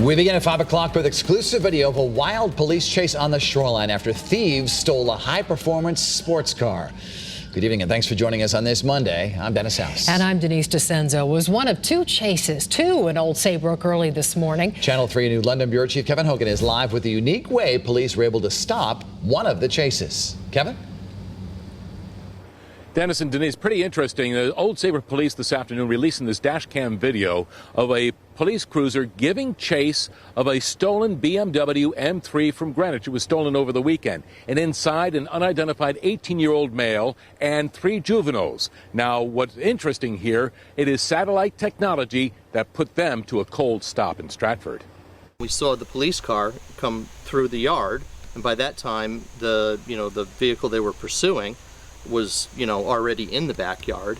We begin at 5 o'clock with exclusive video of a wild police chase on the shoreline after thieves stole a high-performance sports car. Good evening and thanks for joining us on this Monday. I'm Dennis House. And I'm Denise DeCenzo. It was one of two chases, in Old Saybrook early this morning. Channel 3 New London Bureau Chief Kevin Hogan is live with the unique way police were able to stop one of the chases. Kevin? Dennis and Denise, pretty interesting. The Old Saybrook police this afternoon releasing this dash cam video of a police cruiser giving chase of a stolen BMW M3 from Greenwich. It was stolen over the weekend. And inside, an unidentified 18-year-old male and 3 juveniles. Now, what's interesting here, it is satellite technology that put them to a cold stop in Stratford. We saw the police car come through the yard, and by that time, the vehicle they were pursuing was, already in the backyard.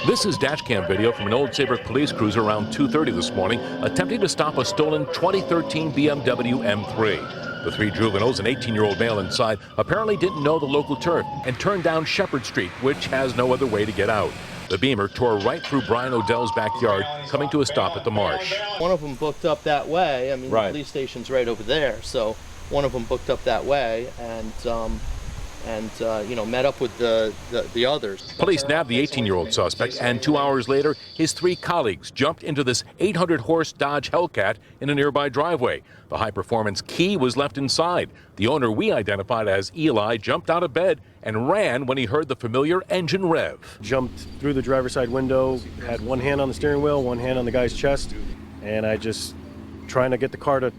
This is dashcam video from an Old Saybrook police cruiser around 2:30 this morning, attempting to stop a stolen 2013 BMW M3. The 3 juveniles, an 18-year-old male inside, apparently didn't know the local turf and turned down Shepherd Street, which has no other way to get out. The Beamer tore right through Brian Odell's backyard, coming to a stop at the marsh. One of them booked up that way. The police station's right over there, so one of them booked up that way and met up with the others. Police nabbed the 18-year-old suspect, and 2 hours later, his 3 colleagues jumped into this 800-horse Dodge Hellcat in a nearby driveway. The high-performance key was left inside. The owner, we identified as Eli, jumped out of bed and ran when he heard the familiar engine rev. Jumped through the driver's side window, had one hand on the steering wheel, one hand on the guy's chest, and I just trying to get the car to,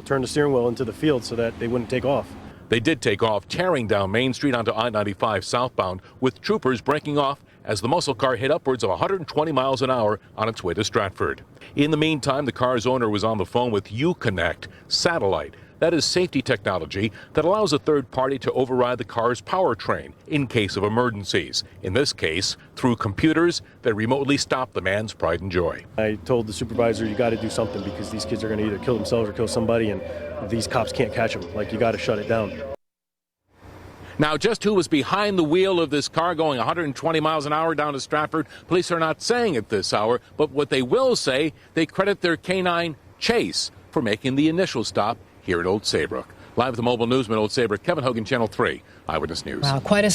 turn the steering wheel into the field so that they wouldn't take off. They did take off, tearing down Main Street onto I-95 southbound, with troopers breaking off as the muscle car hit upwards of 120 miles an hour on its way to Stratford. In the meantime, the car's owner was on the phone with Uconnect satellite. That is safety technology that allows a third party to override the car's powertrain in case of emergencies. In this case, through computers that remotely stop the man's pride and joy. I told the supervisor, you got to do something because these kids are going to either kill themselves or kill somebody, and these cops can't catch them. You got to shut it down. Now, just who was behind the wheel of this car going 120 miles an hour down to Stratford, police are not saying at this hour, but what they will say, they credit their canine Chase for making the initial stop here at Old Saybrook. Live with the mobile newsman, Old Saybrook, Kevin Hogan, Channel 3 Eyewitness News. Wow, quite a